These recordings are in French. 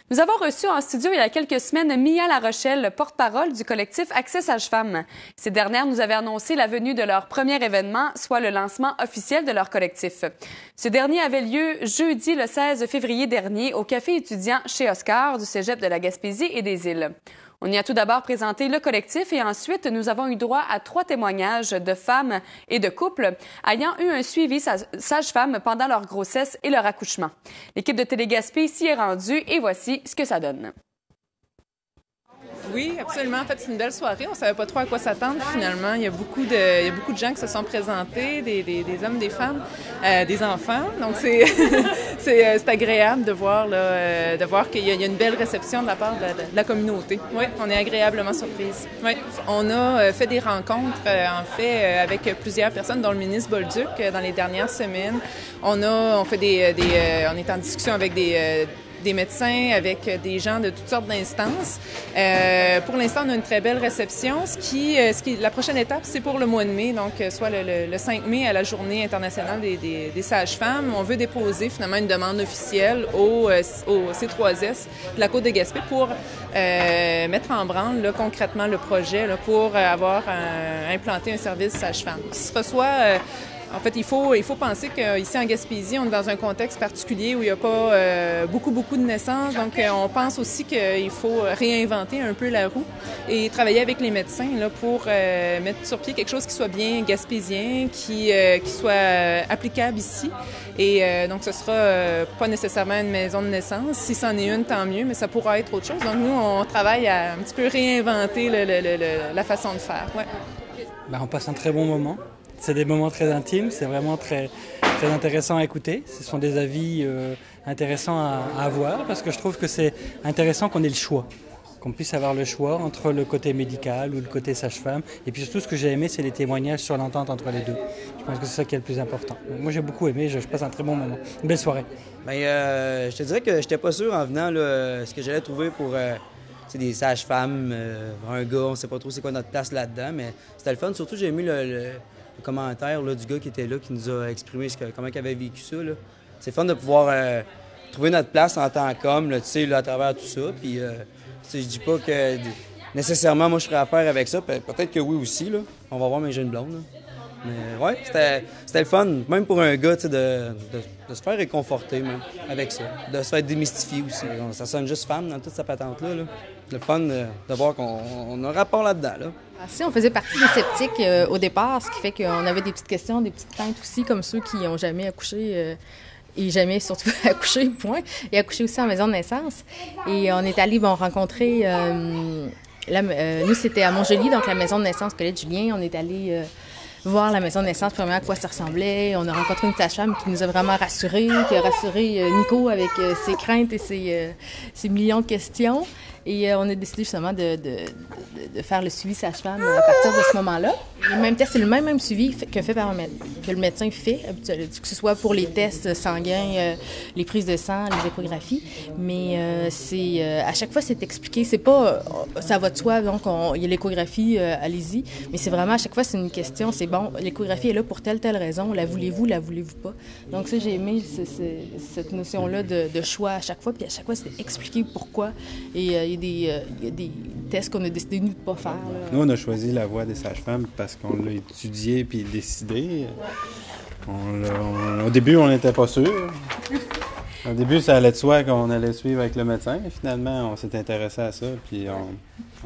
Nous avons reçu en studio il y a quelques semaines Mia Larochelle, porte-parole du collectif Accès Sages-Femmes. Ces dernières nous avaient annoncé la venue de leur premier événement, soit le lancement officiel de leur collectif. Ce dernier avait lieu jeudi le 16 février dernier au café étudiant chez Oscar du Cégep de la Gaspésie et des Îles. On y a tout d'abord présenté le collectif et ensuite nous avons eu droit à 3 témoignages de femmes et de couples ayant eu un suivi sage-femme pendant leur grossesse et leur accouchement. L'équipe de Télé Gaspé s'y est rendue et voici ce que ça donne. Oui, absolument. En fait, c'est une belle soirée. On ne savait pas trop à quoi s'attendre finalement. Il y a beaucoup de gens qui se sont présentés, des hommes, des femmes, des enfants. Donc, c'est agréable de voir, qu'il y a une belle réception de la part de la communauté. Oui, on est agréablement surprise. Oui. On a fait des rencontres, avec plusieurs personnes, dont le ministre Bolduc, dans les dernières semaines. On est en discussion avec des médecins, avec des gens de toutes sortes d'instances. Pour l'instant, on a une très belle réception. La prochaine étape, c'est pour le mois de mai, donc soit le 5 mai à la Journée internationale des sages-femmes. On veut déposer finalement une demande officielle au C3S de la Côte-de-Gaspé pour mettre en branle là, concrètement le projet là, pour avoir implanté un service sage-femme qui se reçoit. En fait, il faut penser qu'ici en Gaspésie, on est dans un contexte particulier où il n'y a pas beaucoup de naissances. Donc, on pense aussi qu'il faut réinventer un peu la roue et travailler avec les médecins là, pour mettre sur pied quelque chose qui soit bien gaspésien, qui soit applicable ici. Et donc, ce sera pas nécessairement une maison de naissance. Si c'en est une, tant mieux, mais ça pourra être autre chose. Donc, nous, on travaille à un petit peu réinventer la façon de faire. Ouais. Ben, on passe un très bon moment. C'est des moments très intimes, c'est vraiment très intéressant à écouter. Ce sont des avis intéressants à avoir parce que je trouve que c'est intéressant qu'on ait le choix, qu'on puisse avoir le choix entre le côté médical ou le côté sage-femme. Et puis surtout, ce que j'ai aimé, c'est les témoignages sur l'entente entre les deux. Je pense que c'est ça qui est le plus important. Donc, moi, j'ai beaucoup aimé, je passe un très bon moment. Une belle soirée. Je te dirais que je n'étais pas sûr en venant là, ce que j'allais trouver pour... c'est des sages-femmes, un gars, on sait pas trop c'est quoi notre place là-dedans, mais c'était le fun. Surtout, j'ai aimé le commentaire là, du gars qui était là, qui nous a exprimé comment il avait vécu ça. Là. C'est fun de pouvoir trouver notre place en tant qu'homme, là, à travers tout ça. Puis, je dis pas que nécessairement, moi, je serais à faire avec ça. Peut-être que oui aussi. Là. On va voir mes jeunes blondes. Là. Mais ouais, c'était le fun, même pour un gars, de se faire réconforter même, avec ça. De se faire démystifier aussi. Ça sonne juste femme dans toute sa patente-là. Là. Le fun de voir qu'on a un rapport là-dedans. Là. Si on faisait partie des sceptiques au départ, ce qui fait qu'on avait des petites questions, des petites craintes aussi, comme ceux qui n'ont jamais accouché et jamais surtout accouché, point, et accouché aussi en maison de naissance. Et on est allé rencontrer, nous c'était à Montjoly, donc la maison de naissance Colette Julien. On est allé voir la maison de naissance, premièrement, à quoi ça ressemblait. On a rencontré une sage-femme qui nous a vraiment rassurés, qui a rassuré Nico avec ses craintes et ses millions de questions. Et on a décidé justement de faire le suivi sage-femme à partir de ce moment-là. Le même test, c'est le même suivi que le médecin fait, que ce soit pour les tests sanguins, les prises de sang, les échographies. Mais à chaque fois, c'est expliqué. C'est pas ça va de soi, donc il y a l'échographie, allez-y. Mais c'est vraiment, à chaque fois, c'est une question. C'est bon, l'échographie est là pour telle raison. La voulez-vous pas? Donc ça, j'ai aimé cette notion-là de choix à chaque fois. Puis à chaque fois, c'est expliqué pourquoi. Et il y a des tests qu'on a décidé, nous, de ne pas faire. Là. Nous, on a choisi la voie des sages-femmes parce qu'on l'a étudié puis décidé. Au début, on n'était pas sûr. Au début, ça allait de soi qu'on allait suivre avec le médecin. Mais finalement, on s'est intéressé à ça. Puis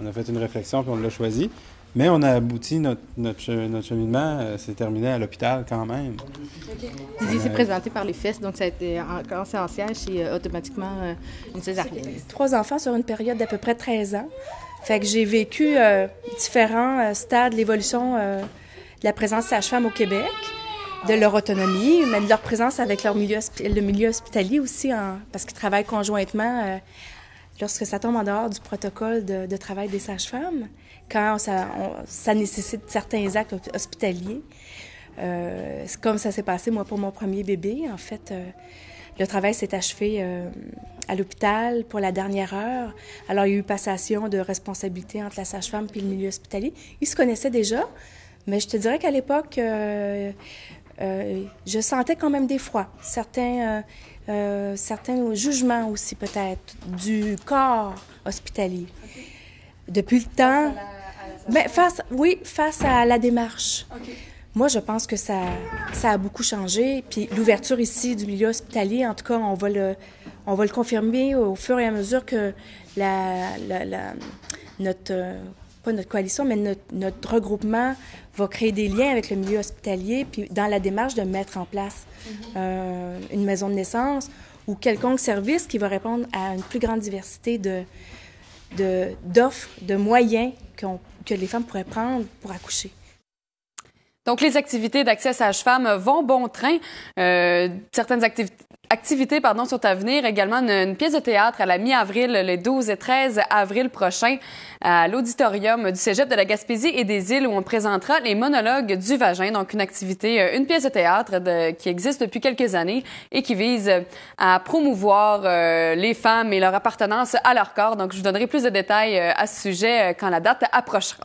on a fait une réflexion puis on l'a choisi. Mais on a abouti, notre cheminement s'est terminé à l'hôpital quand même. Didier s'est présenté par les fesses, donc ça a été commencé en siège et automatiquement une césarienne. 3 enfants sur une période d'à peu près 13 ans. Fait que j'ai vécu différents stades de l'évolution de la présence sage-femme au Québec, de leur autonomie, mais de leur présence avec le milieu hospitalier aussi, parce qu'ils travaillent conjointement lorsque ça tombe en dehors du protocole de travail des sages-femmes, quand ça nécessite certains actes hospitaliers. C'est comme ça s'est passé, moi, pour mon premier bébé. En fait, le travail s'est achevé à l'hôpital pour la dernière heure. Alors, il y a eu passation de responsabilité entre la sage-femme et le milieu hospitalier. Ils se connaissaient déjà, mais je te dirais qu'à l'époque, je sentais quand même des fois certains jugements aussi peut-être du corps hospitalier. Depuis le temps, face à la démarche. Okay. Moi, je pense que ça a beaucoup changé. Puis l'ouverture ici du milieu hospitalier, en tout cas, on va le confirmer au fur et à mesure que pas notre coalition, mais notre regroupement va créer des liens avec le milieu hospitalier, puis dans la démarche de mettre en place une maison de naissance ou quelconque service qui va répondre à une plus grande diversité d'offres, de moyens que les femmes pourraient prendre pour accoucher. Donc, les activités d'accès sage-femme vont bon train. Certaines activités sont à venir. Également, une pièce de théâtre à la mi-avril, les 12 et 13 avril prochains, à l'auditorium du Cégep de la Gaspésie et des Îles, où on présentera les monologues du vagin. Donc, une pièce de théâtre qui existe depuis quelques années et qui vise à promouvoir les femmes et leur appartenance à leur corps. Donc, je vous donnerai plus de détails à ce sujet quand la date approchera.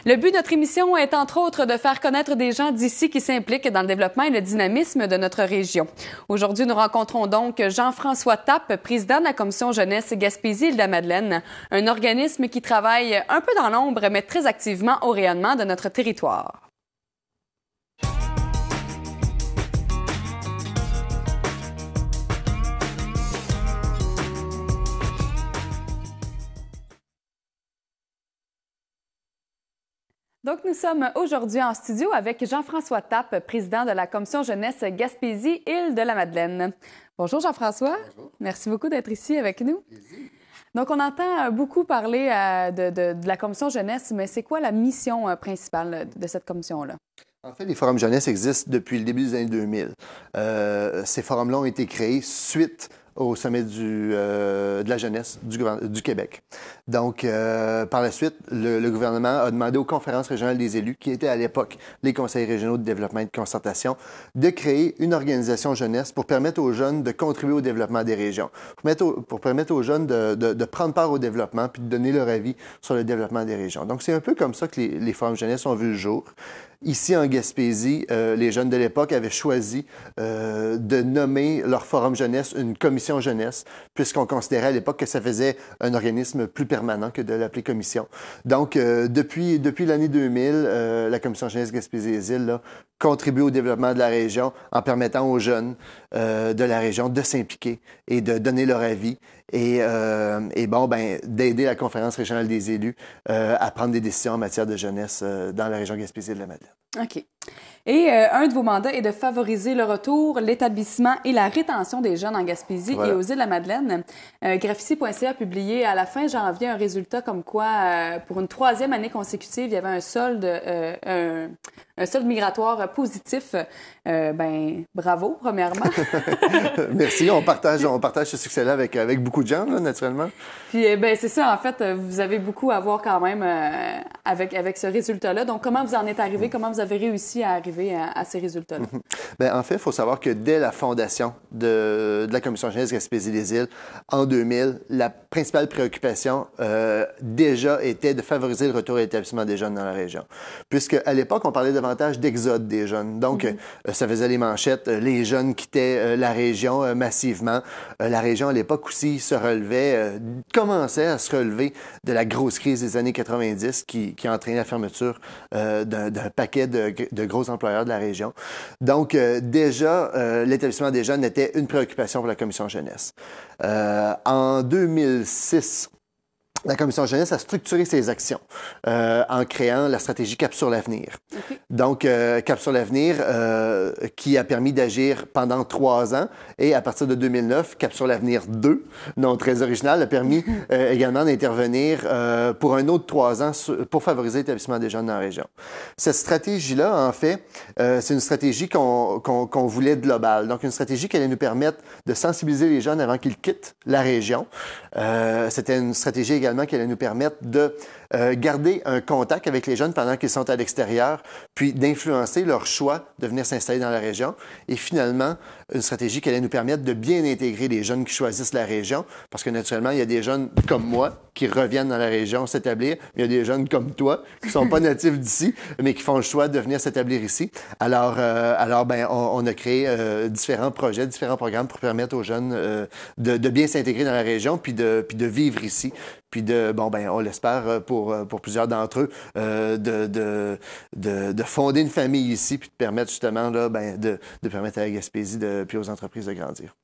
Le but de notre émission est, entre autres, de faire connaître des gens d'ici qui s'impliquent dans le développement et le dynamisme de notre région. Aujourd'hui, nous rencontrons donc Jean-François Tappe, président de la Commission Jeunesse Gaspésie-Île-de-la-Madeleine, un organisme qui travaille un peu dans l'ombre, mais très activement au rayonnement de notre territoire. Donc, nous sommes aujourd'hui en studio avec Jean-François Tappe, président de la Commission Jeunesse Gaspésie-Île-de-la-Madeleine. Bonjour Jean-François. Bonjour. Merci beaucoup d'être ici avec nous. Plaisir. Donc, on entend beaucoup parler de la Commission Jeunesse, mais c'est quoi la mission principale de cette commission-là? En fait, les forums jeunesse existent depuis le début des années 2000. Ces forums-là ont été créés suite au sommet de la jeunesse du Québec. Donc, par la suite, le gouvernement a demandé aux conférences régionales des élus, qui étaient à l'époque les conseils régionaux de développement et de concertation, de créer une organisation jeunesse pour permettre aux jeunes de contribuer au développement des régions, pour permettre aux jeunes de prendre part au développement puis de donner leur avis sur le développement des régions. Donc, c'est un peu comme ça que les forums jeunesse ont vu le jour. Ici, en Gaspésie, les jeunes de l'époque avaient choisi de nommer leur forum jeunesse une commission jeunesse, puisqu'on considérait à l'époque que ça faisait un organisme plus permanent que de l'appeler commission. Donc, depuis l'année 2000, la commission jeunesse Gaspésie-les-Îles contribue au développement de la région en permettant aux jeunes de la région de s'impliquer et de donner leur avis et d'aider la conférence régionale des élus à prendre des décisions en matière de jeunesse dans la région Gaspésie-de-la-Madeleine. OK. Et un de vos mandats est de favoriser le retour, l'établissement et la rétention des jeunes en Gaspésie et aux Îles-de-la-Madeleine. Graphici.ca a publié à la fin janvier un résultat comme quoi, pour une 3e année consécutive, il y avait un solde migratoire positif. Bravo, premièrement. Merci. On partage ce succès-là avec beaucoup de gens, là, naturellement. Puis, c'est ça, en fait, vous avez beaucoup à voir quand même avec ce résultat-là. Donc, comment vous en êtes arrivé? Comment vous avez réussi à arriver à ces résultats-là? En fait, il faut savoir que dès la fondation de la Commission jeunesse Gaspésie-les-Îles, en 2000, la principale préoccupation déjà était de favoriser le retour à l'établissement des jeunes dans la région. Puisque à l'époque, on parlait davantage d'exode des jeunes. Donc, ça faisait les manchettes, les jeunes quittaient la région massivement. La région, à l'époque aussi, commençait à se relever de la grosse crise des années 90 qui a entraîné la fermeture d'un paquet de gros employeurs de la région. Donc, déjà, l'établissement des jeunes était une préoccupation pour la Commission jeunesse. En 2006, la Commission jeunesse a structuré ses actions en créant la stratégie Cap sur l'avenir. Okay. Donc, Cap sur l'avenir qui a permis d'agir pendant 3 ans et à partir de 2009, Cap sur l'avenir 2, nom très original, a permis également d'intervenir pour un autre 3 ans pour favoriser l'établissement des jeunes dans la région. Cette stratégie-là, en fait, c'est une stratégie qu'on voulait globale. Donc, une stratégie qui allait nous permettre de sensibiliser les jeunes avant qu'ils quittent la région. C'était une stratégie également naturellement qui allait nous permettre de garder un contact avec les jeunes pendant qu'ils sont à l'extérieur, puis d'influencer leur choix de venir s'installer dans la région. Et finalement, une stratégie qui allait nous permettre de bien intégrer les jeunes qui choisissent la région, parce que naturellement, il y a des jeunes comme moi qui reviennent dans la région s'établir, mais il y a des jeunes comme toi qui ne sont pas natifs d'ici, mais qui font le choix de venir s'établir ici. Alors on a créé différents projets, différents programmes pour permettre aux jeunes de bien s'intégrer dans la région, puis de vivre ici. Puis on l'espère pour plusieurs d'entre eux, de fonder une famille ici, puis de permettre justement là, de permettre à la Gaspésie puis aux entreprises de grandir.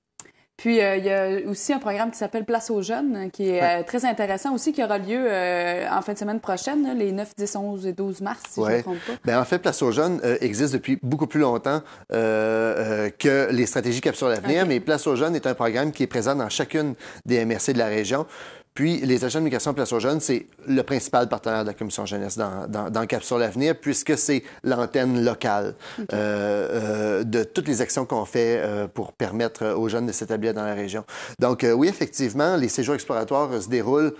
Puis, il y a aussi un programme qui s'appelle Place aux jeunes, qui est très intéressant aussi, qui aura lieu en fin de semaine prochaine, là, les 9, 10, 11 et 12 mars, si je ne me trompe pas. Bien, en fait, Place aux jeunes existe depuis beaucoup plus longtemps que les stratégies Cap sur l'avenir, mais Place aux jeunes est un programme qui est présent dans chacune des MRC de la région. Puis, les agents de migration Place aux jeunes, c'est le principal partenaire de la Commission jeunesse dans Cap sur l'avenir, puisque c'est l'antenne locale de toutes les actions qu'on fait pour permettre aux jeunes de s'établir dans la région. Donc, oui, effectivement, les séjours exploratoires se déroulent,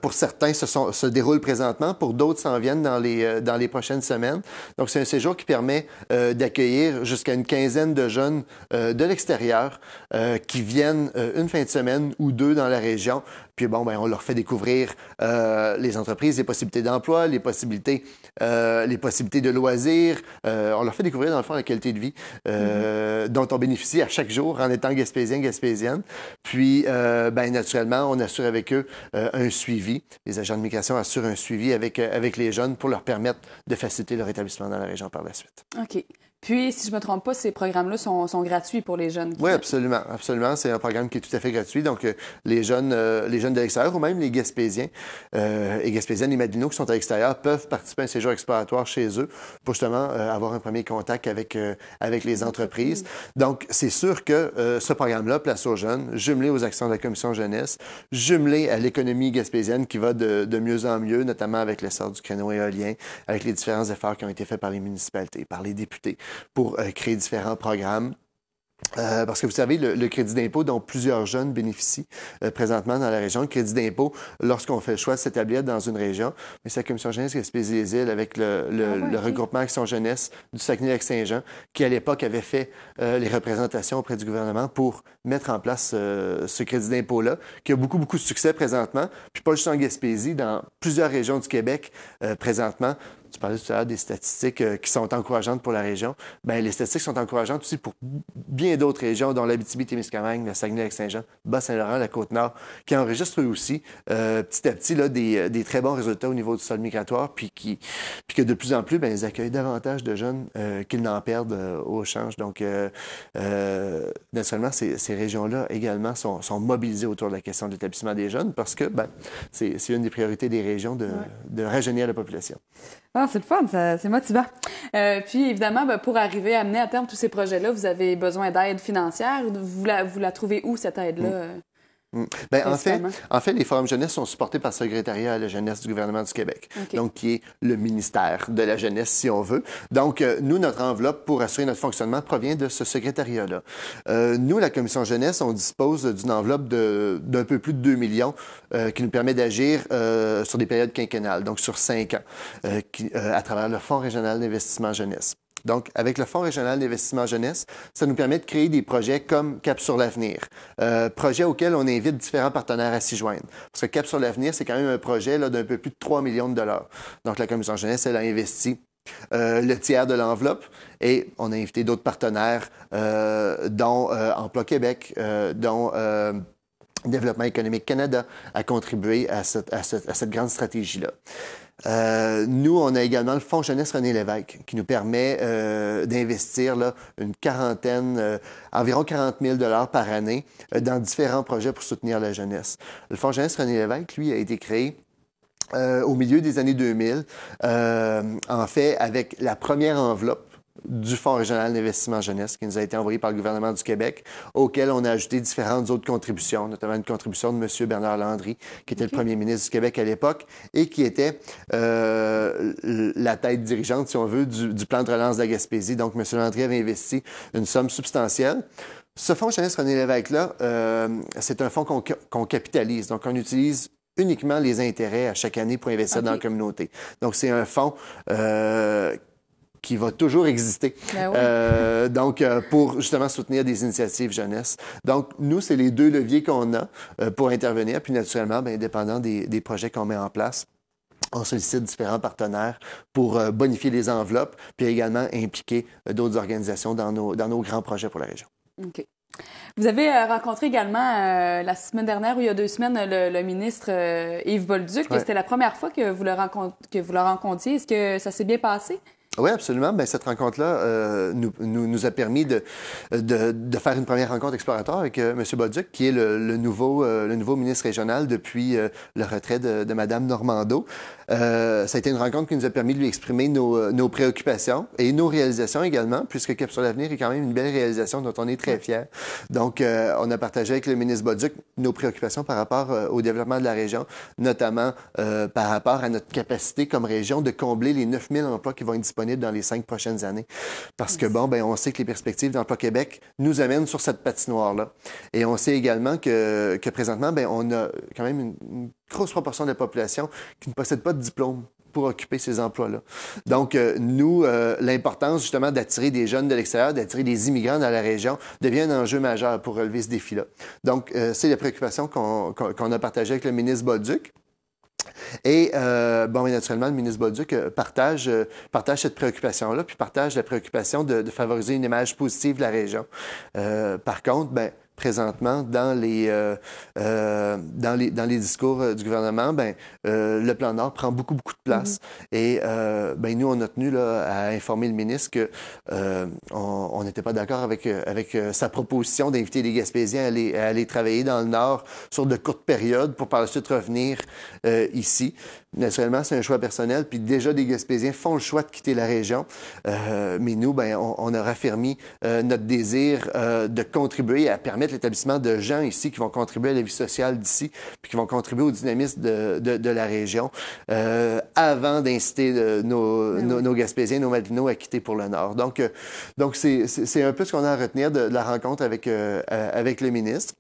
pour certains, se déroulent présentement, pour d'autres s'en viennent dans les prochaines semaines. Donc, c'est un séjour qui permet d'accueillir jusqu'à une quinzaine de jeunes de l'extérieur qui viennent une fin de semaine ou deux dans la région. Puis on leur fait découvrir les entreprises, les possibilités d'emploi, les possibilités de loisirs. On leur fait découvrir, dans le fond, la qualité de vie dont on bénéficie à chaque jour en étant gaspésien, gaspésienne. Puis, naturellement, on assure avec eux un suivi. Les agents de migration assurent un suivi avec les jeunes pour leur permettre de faciliter leur établissement dans la région par la suite. OK. Puis, si je ne me trompe pas, ces programmes-là sont gratuits pour les jeunes. Oui, absolument. Absolument. C'est un programme qui est tout à fait gratuit. Donc, les jeunes de l'extérieur ou même les Gaspésiens et Gaspésiennes et Madinots qui sont à l'extérieur peuvent participer à un séjour exploratoire chez eux pour justement avoir un premier contact avec les entreprises. Donc, c'est sûr que ce programme-là, Place aux jeunes, jumelé aux actions de la Commission jeunesse, jumelé à l'économie gaspésienne qui va de mieux en mieux, notamment avec l'essor du créneau éolien, avec les différents efforts qui ont été faits par les municipalités, par les députés, pour créer différents programmes. Parce que vous savez, le crédit d'impôt dont plusieurs jeunes bénéficient présentement dans la région, le crédit d'impôt, lorsqu'on fait le choix de s'établir dans une région, mais c'est la Commission jeunesse Gaspésie-les-Îles avec le regroupement Action jeunesse du Saguenay-Lac-Saint-Jean qui, à l'époque, avait fait les représentations auprès du gouvernement pour mettre en place ce crédit d'impôt-là, qui a beaucoup, beaucoup de succès présentement, puis pas juste en Gaspésie, dans plusieurs régions du Québec présentement. Tu parlais tout à l'heure des statistiques qui sont encourageantes pour la région. Bien, les statistiques sont encourageantes aussi pour bien d'autres régions, dont l'Abitibi-Témiscamingue, le Saguenay-Lac-Saint-Jean, Bas-Saint-Laurent, la Côte-Nord, qui enregistrent eux aussi petit à petit là, des très bons résultats au niveau du sol migratoire, puis que de plus en plus, bien, ils accueillent davantage de jeunes qu'ils n'en perdent au change. Donc, naturellement, ces régions-là également sont mobilisées autour de la question de l'établissement des jeunes parce que c'est une des priorités des régions de rajeunir la population. Ah, c'est le fun, c'est motivant. Puis, évidemment, pour arriver à mener à terme tous ces projets-là, vous avez besoin d'aide financière. Vous la trouvez où, cette aide-là? Bien, en fait, les forums jeunesse sont supportés par le secrétariat à la jeunesse du gouvernement du Québec, donc qui est le ministère de la jeunesse, si on veut. Donc, nous, notre enveloppe pour assurer notre fonctionnement provient de ce secrétariat-là. Nous, la Commission jeunesse, on dispose d'une enveloppe d'un peu plus de 2 millions qui nous permet d'agir sur des périodes quinquennales, donc sur 5 ans, à travers le Fonds régional d'investissement jeunesse. Donc, avec le Fonds régional d'investissement jeunesse, ça nous permet de créer des projets comme Cap sur l'avenir, projets auxquels on invite différents partenaires à s'y joindre. Parce que Cap sur l'avenir, c'est quand même un projet d'un peu plus de 3 millions de dollars. Donc, la Commission jeunesse, elle a investi le tiers de l'enveloppe et on a invité d'autres partenaires, dont Emploi Québec, dont Développement économique Canada, à contribuer à cette grande stratégie-là. Nous, on a également le Fonds jeunesse René Lévesque qui nous permet d'investir une quarantaine, environ 40 000 $ par année dans différents projets pour soutenir la jeunesse. Le Fonds jeunesse René Lévesque, lui, a été créé au milieu des années 2000, en fait, avec la première enveloppe du Fonds régional d'investissement jeunesse qui nous a été envoyé par le gouvernement du Québec, auquel on a ajouté différentes autres contributions, notamment une contribution de M. Bernard Landry, qui était le premier ministre du Québec à l'époque et qui était la tête dirigeante, si on veut, du plan de relance de la Gaspésie. Donc, M. Landry avait investi une somme substantielle. Ce Fonds jeunesse René Lévesque-là, c'est un fonds qu'on capitalise. Donc, on utilise uniquement les intérêts à chaque année pour investir dans la communauté. Donc, c'est un fonds qui va toujours exister. Donc, pour justement soutenir des initiatives jeunesse. Donc, nous, c'est les deux leviers qu'on a pour intervenir. Puis, naturellement, bien, dépendant des projets qu'on met en place, on sollicite différents partenaires pour bonifier les enveloppes, puis également impliquer d'autres organisations dans nos grands projets pour la région. OK. Vous avez rencontré également la semaine dernière ou il y a 2 semaines le ministre Yves Bolduc. C'était la première fois que vous le rencontriez. Est-ce que ça s'est bien passé? Oui, absolument. Bien, cette rencontre-là nous a permis de faire une première rencontre exploratoire avec M. Bolduc, qui est le nouveau ministre régional depuis le retrait de Mme Normando. Ça a été une rencontre qui nous a permis de lui exprimer nos préoccupations et nos réalisations également, puisque Cap sur l'avenir est quand même une belle réalisation dont on est très fiers. Donc, on a partagé avec le ministre Bolduc nos préoccupations par rapport au développement de la région, notamment par rapport à notre capacité comme région de combler les 9 000 emplois qui vont être disponibles dans les 5 prochaines années. Parce que, on sait que les perspectives d'Emploi Québec nous amènent sur cette patinoire-là. Et on sait également que présentement, on a quand même une grosse proportion de la population qui ne possède pas de diplôme pour occuper ces emplois-là. Donc, nous, l'importance justement d'attirer des jeunes de l'extérieur, d'attirer des immigrants dans la région devient un enjeu majeur pour relever ce défi-là. Donc, c'est la préoccupation qu'on a partagée avec le ministre Bolduc. Et, naturellement, le ministre Bolduc partage cette préoccupation-là, puis partage la préoccupation de favoriser une image positive de la région. Par contre, présentement, dans les discours du gouvernement, le plan Nord prend beaucoup de place. Et nous, on a tenu à informer le ministre que on n'était pas d'accord avec sa proposition d'inviter les Gaspésiens à aller travailler dans le Nord sur de courtes périodes pour par la suite revenir ici. Naturellement, c'est un choix personnel, puis déjà, des Gaspésiens font le choix de quitter la région. Mais nous, on a raffermi notre désir de contribuer à permettre l'établissement de gens ici qui vont contribuer à la vie sociale d'ici, puis qui vont contribuer au dynamisme de la région, avant d'inciter nos Gaspésiens, nos Malvinots à quitter pour le Nord. Donc c'est un peu ce qu'on a à retenir de la rencontre avec le ministre.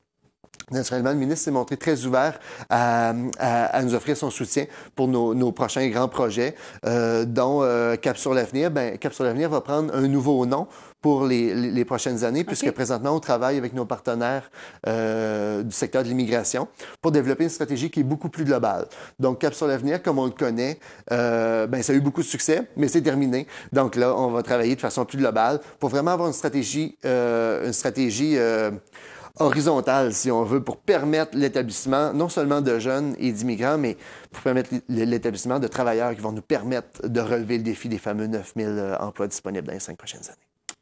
Naturellement, le ministre s'est montré très ouvert à nous offrir son soutien pour nos prochains grands projets, dont Cap sur l'avenir. Cap sur l'avenir va prendre un nouveau nom pour les prochaines années, puisque présentement, on travaille avec nos partenaires du secteur de l'immigration pour développer une stratégie qui est beaucoup plus globale. Donc, Cap sur l'avenir, comme on le connaît, ça a eu beaucoup de succès, mais c'est terminé. Donc là, on va travailler de façon plus globale pour vraiment avoir une stratégie horizontale, si on veut, pour permettre l'établissement non seulement de jeunes et d'immigrants, mais pour permettre l'établissement de travailleurs qui vont nous permettre de relever le défi des fameux 9 000 emplois disponibles dans les 5 prochaines années.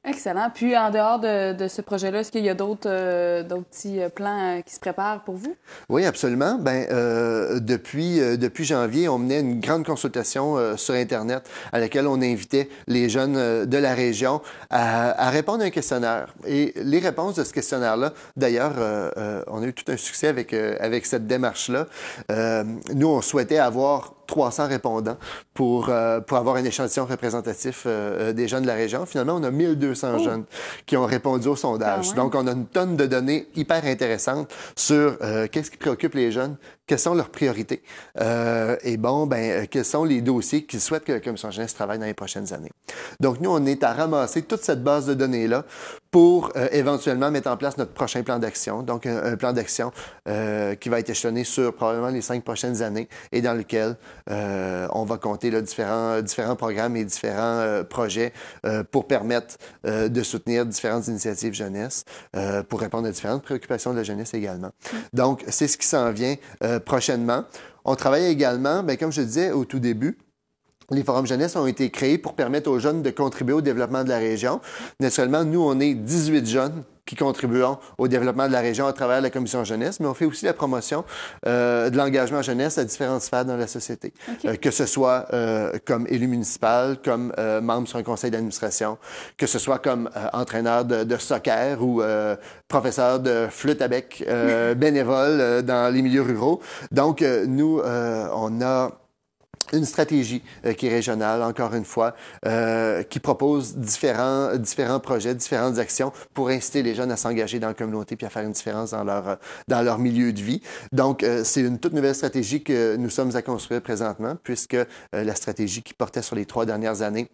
Excellent. Puis, en dehors de ce projet-là, est-ce qu'il y a d'autres petits plans qui se préparent pour vous? Oui, absolument. Depuis janvier, on menait une grande consultation sur Internet à laquelle on invitait les jeunes de la région à répondre à un questionnaire. Et les réponses de ce questionnaire-là, d'ailleurs, on a eu tout un succès avec cette démarche-là. Nous, on souhaitait avoir 300 répondants pour avoir un échantillon représentatif des jeunes de la région. Finalement, on a 1200 jeunes qui ont répondu au sondage. Donc, on a une tonne de données hyper intéressantes sur qu'est-ce qui préoccupe les jeunes, quelles sont leurs priorités quels sont les dossiers qu'ils souhaitent que la Commission jeunesse travaille dans les prochaines années. Donc, nous, on est à ramasser toute cette base de données-là pour éventuellement mettre en place notre prochain plan d'action. Donc, un plan d'action qui va être échelonné sur probablement les 5 prochaines années et dans lequel on va compter là, différents programmes et différents projets pour permettre de soutenir différentes initiatives jeunesse, pour répondre à différentes préoccupations de la jeunesse également. Donc, c'est ce qui s'en vient prochainement. On travaille également, comme je disais au tout début, les forums jeunesse ont été créés pour permettre aux jeunes de contribuer au développement de la région. Naturellement, nous, on est 18 jeunes qui contribuons au développement de la région à travers la Commission jeunesse, mais on fait aussi la promotion de l'engagement jeunesse à différentes sphères dans la société. Que ce soit comme élu municipal, comme membre sur un conseil d'administration, que ce soit comme entraîneur de soccer ou professeur de flûte à bec bénévole dans les milieux ruraux. Donc, nous, on a une stratégie qui est régionale, encore une fois, qui propose différents projets, différentes actions pour inciter les jeunes à s'engager dans la communauté puis à faire une différence dans leur milieu de vie. Donc, c'est une toute nouvelle stratégie que nous sommes à construire présentement, puisque la stratégie qui portait sur les 3 dernières années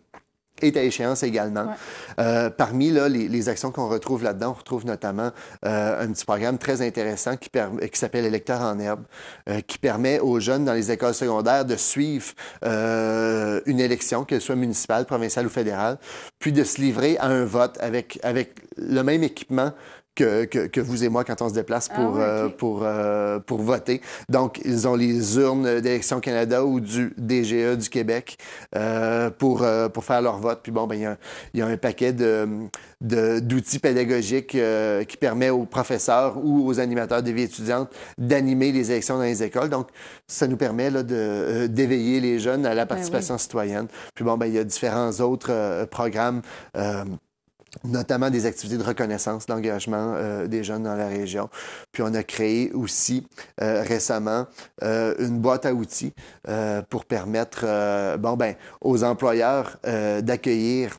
est à échéance également. Ouais. Parmi là, les actions qu'on retrouve là-dedans, on retrouve notamment un petit programme très intéressant qui s'appelle Électeurs en herbe, qui permet aux jeunes dans les écoles secondaires de suivre une élection, qu'elle soit municipale, provinciale ou fédérale, puis de se livrer à un vote avec le même équipement que vous et moi quand on se déplace pour voter. Donc, ils ont les urnes d'Élections Canada ou du DGE du Québec pour faire leur vote. Puis bon, ben il y a un paquet d'outils pédagogiques qui permet aux professeurs ou aux animateurs de vie étudiante d'animer les élections dans les écoles. Donc, ça nous permet là, d'éveiller les jeunes à la participation citoyenne. Puis bon, ben il y a différents autres programmes notamment des activités de reconnaissance, d'engagement des jeunes dans la région. Puis on a créé aussi récemment une boîte à outils pour permettre aux employeurs d'accueillir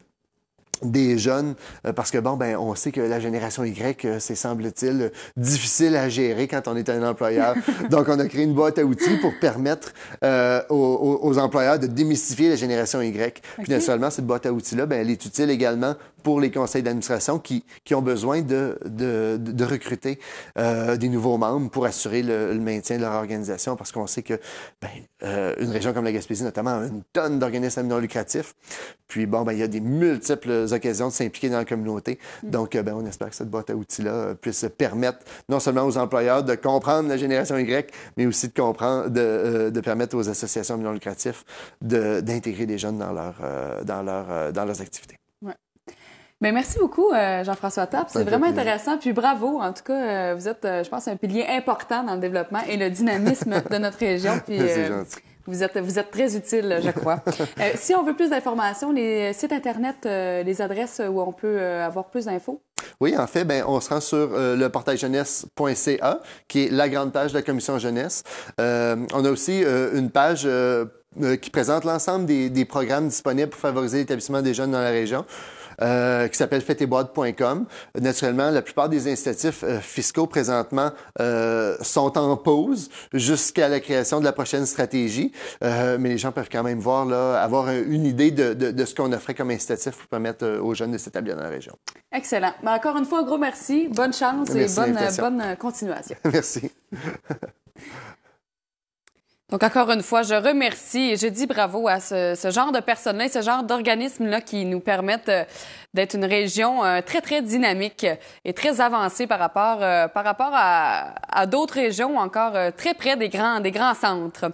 des jeunes, parce que on sait que la génération Y, c'est semble-t-il difficile à gérer quand on est un employeur. Donc, on a créé une boîte à outils pour permettre aux employeurs de démystifier la génération Y. Puis, naturellement, cette boîte à outils-là, elle est utile également pour les conseils d'administration qui ont besoin de recruter des nouveaux membres pour assurer le maintien de leur organisation, parce qu'on sait que une région comme la Gaspésie, notamment, a une tonne d'organismes non lucratifs. Puis, il y a des multiples occasions de s'impliquer dans la communauté. Donc, on espère que cette boîte à outils-là puisse permettre non seulement aux employeurs de comprendre la génération Y, mais aussi de comprendre, de permettre aux associations non lucratives d'intégrer des jeunes dans leurs activités. Ouais. Bien, merci beaucoup, Jean-François Tappe. C'est vraiment intéressant. Puis bravo. En tout cas, vous êtes, je pense, un pilier important dans le développement et le dynamisme de notre région. Puis, c'est gentil. Vous êtes très utile, je crois. Si on veut plus d'informations, les sites Internet, les adresses où on peut avoir plus d'infos? Oui, en fait, on se rend sur le portail jeunesse.ca, qui est la grande page de la Commission jeunesse. On a aussi une page qui présente l'ensemble des programmes disponibles pour favoriser l'établissement des jeunes dans la région. Qui s'appelle faitesboîtes.com. Naturellement, la plupart des incitatifs fiscaux présentement sont en pause jusqu'à la création de la prochaine stratégie, mais les gens peuvent quand même voir, là, avoir une idée de ce qu'on offrait comme incitatif pour permettre aux jeunes de s'établir dans la région. Excellent. Encore une fois, un gros merci. Bonne chance et bonne continuation. Merci. Donc, encore une fois, je remercie et je dis bravo à ce genre de personnes-là et ce genre d'organismes-là qui nous permettent d'être une région très, très dynamique et très avancée par rapport à d'autres régions encore très près des grands centres.